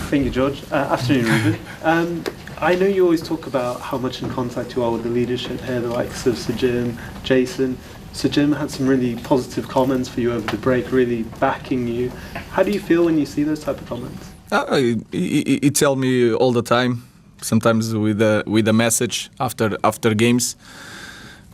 Thank you, George. Afternoon, Ruben. I know you always talk about how much in contact you are with the leadership here, the likes of Sir Jim, Jason. Sir Jim had some really positive comments for you over the break, really backing you. How do you feel when you see those type of comments? He tell me all the time, sometimes with a message after games.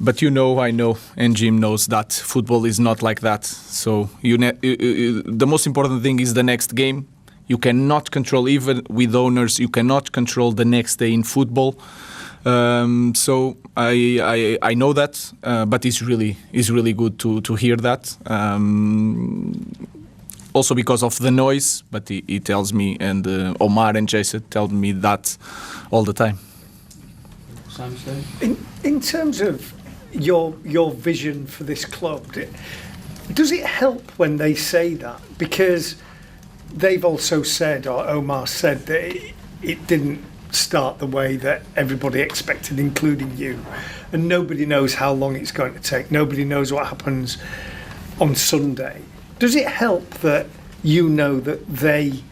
But I know, and Jim knows that football is not like that. So the most important thing is the next game. You cannot control, even with owners, you cannot control the next day in football. So I know that, but it's really good to hear that. Also because of the noise, but he tells me, and Omar and Jason tell me that all the time. In terms of your vision for this club, does it help when they say that? Because they've also said, or Omar said, that it didn't start the way that everybody expected, including you, and nobody knows how long it's going to take. Nobody knows what happens on Sunday. Does it help that you know that they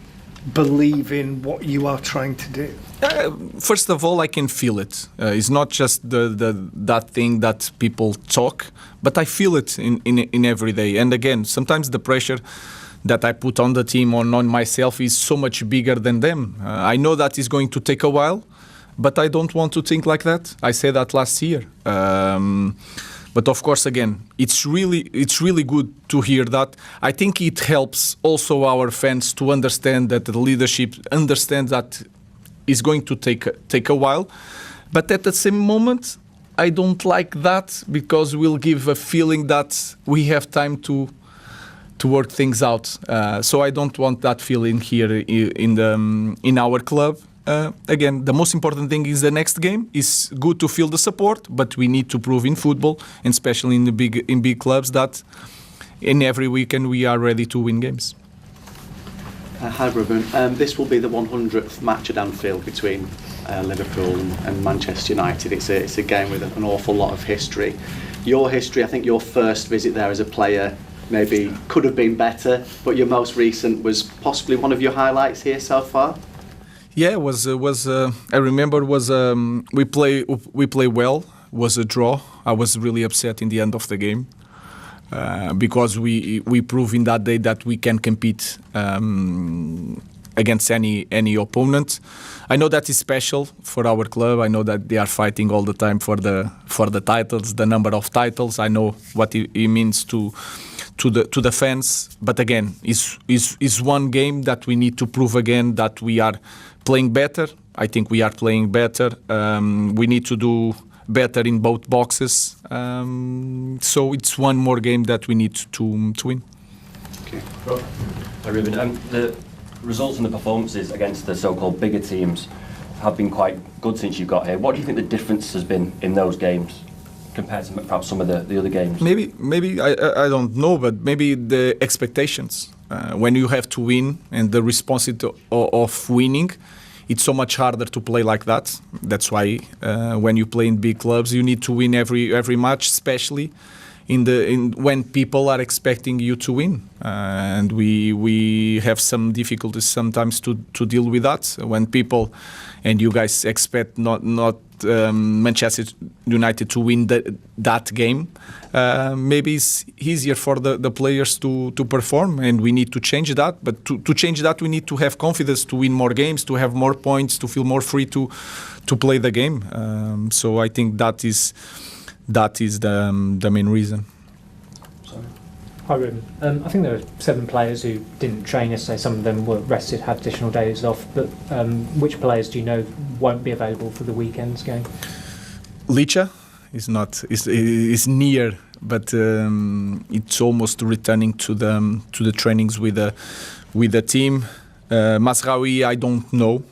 believe in what you are trying to do? First of all, I can feel it. It's not just that thing that people talk, but I feel it in every day. And again, sometimes the pressure that I put on the team or on myself is so much bigger than them. I know that it's going to take a while, but I don't want to think like that. I said that last year. But of course, again, it's really good to hear that. I think it helps also our fans to understand that the leadership understands that it's going to take a while. But at the same moment, I don't like that, because we'll give a feeling that we have time to work things out. So I don't want that feeling here in our club. Again, the most important thing is the next game. It's good to feel the support, but we need to prove in football, and especially in big clubs, that in every weekend we are ready to win games. Hi Ruben, this will be the 100th match at Anfield between Liverpool and Manchester United. It's a game with an awful lot of history. Your history, I think your first visit there as a player maybe could have been better, but your most recent was possibly one of your highlights here so far. Yeah, I remember we play well. Was a draw. I was really upset in the end of the game. Because we prove in that day that we can compete against any opponent. I know that is special for our club. I know that they are fighting all the time for the titles, the number of titles. I know what it means to the fans. But again, is one game that we need to prove again that we are playing better. I think we are playing better. We need to do better in both boxes, so it's one more game that we need to win. Okay. Hi Ruben, the results and the performances against the so-called bigger teams have been quite good since you got here. What do you think the difference has been in those games compared to perhaps some of the other games? Maybe I don't know, but maybe the expectations. When you have to win and the responsibility of winning, it's so much harder to play like that. That's why when you play in big clubs, you need to win every match, especially when people are expecting you to win. And we have some difficulties sometimes to deal with that. When people and you guys expect not Manchester United to win that game, maybe it's easier for the players to perform, and we need to change that. But to change that, we need to have confidence to win more games, to have more points, to feel more free to play the game. So I think that is the main reason. Hi Ruben. I think there are 7 players who didn't train yesterday. Some of them were rested, had additional days off. But which players do you know won't be available for the weekend's game? Licha is near, but it's almost returning to the trainings with the team. Mazraoui, I don't know.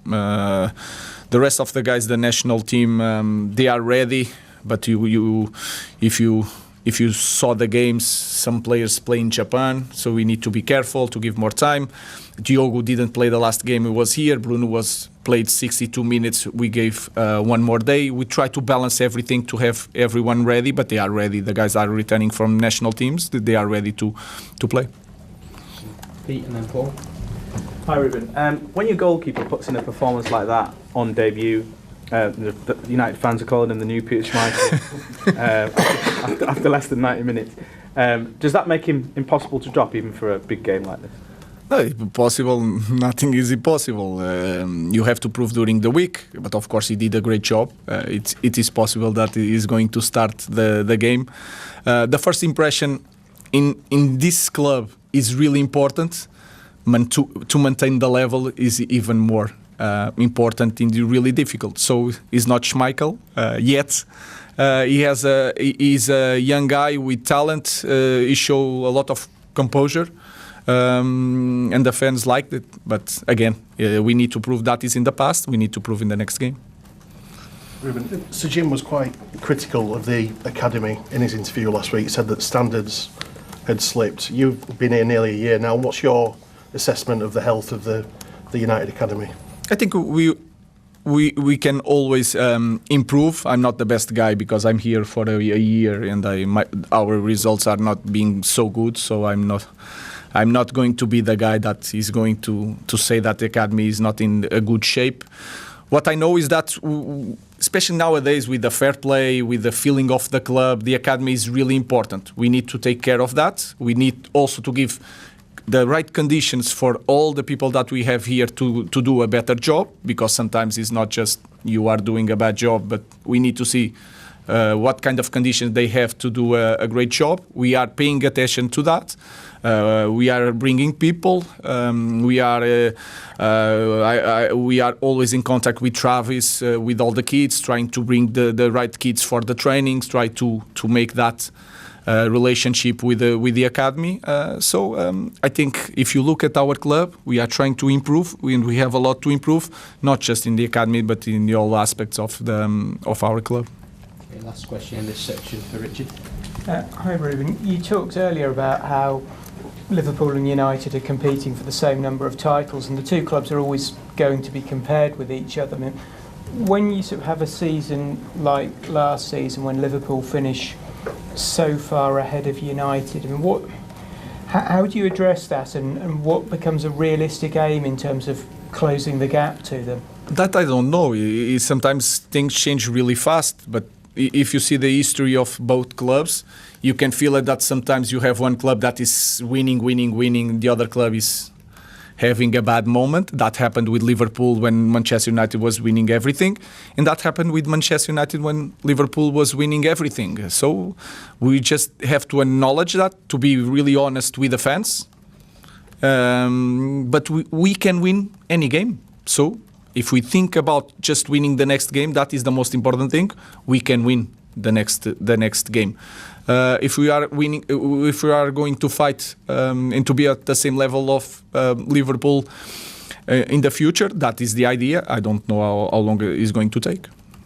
The rest of the guys, the national team, they are ready. But if you saw the games, some players play in Japan, so we need to be careful to give more time. Diogo didn't play the last game he was here. Bruno played 62 minutes. We gave one more day. We try to balance everything to have everyone ready, but they are ready. The guys are returning from national teams. They are ready to play. Pete and then Paul. Hi Ruben. When your goalkeeper puts in a performance like that on debut, the United fans are calling him the new Peter Schmeichel after less than 90 minutes. Does that make him impossible to drop even for a big game like this? No, possible. Nothing is impossible. You have to prove during the week, but of course he did a great job. It is possible that he is going to start the game. The first impression in this club is really important. To maintain the level is even more important and really difficult. So he's not Schmeichel yet. He's a young guy with talent. He shows a lot of composure. And the fans liked it, but again, we need to prove that is in the past. We need to prove in the next game. Ruben, Sir Jim was quite critical of the academy in his interview last week. He said that standards had slipped. You've been here nearly a year now. What's your assessment of the health of the United academy? I think we can always improve. I'm not the best guy because I'm here for a year and our results are not being so good. So I'm not going to be the guy that is going to say that the academy is not in a good shape. What I know is that, especially nowadays with the fair play, with the feeling of the club, the academy is really important. We need to take care of that. We need also to give the right conditions for all the people that we have here to do a better job, because sometimes it's not just you are doing a bad job, but we need to see what kind of conditions they have to do a great job. We are paying attention to that. We are bringing people. We are always in contact with Travis, with all the kids, trying to bring the right kids for the trainings, try to make that relationship with the academy. So I think if you look at our club, we are trying to improve, and we have a lot to improve, not just in the academy, but in all aspects of our club. Okay, last question in this section for Richard. Hi Ruben, you talked earlier about how Liverpool and United are competing for the same number of titles, and the two clubs are always going to be compared with each other. I mean, when you sort of have a season like last season, when Liverpool finish so far ahead of United, I mean, how do you address that, and what becomes a realistic aim in terms of closing the gap to them? That I don't know. Sometimes things change really fast, but if you see the history of both clubs, you can feel it that sometimes you have one club that is winning, the other club is having a bad moment. That happened with Liverpool when Manchester United was winning everything, and that happened with Manchester United when Liverpool was winning everything. So we just have to acknowledge that, to be really honest with the fans. But we can win any game. So if we think about just winning the next game, that is the most important thing. We can win the next game. If we are winning, if we are going to fight and to be at the same level of Liverpool in the future, that is the idea. I don't know how long it is going to take.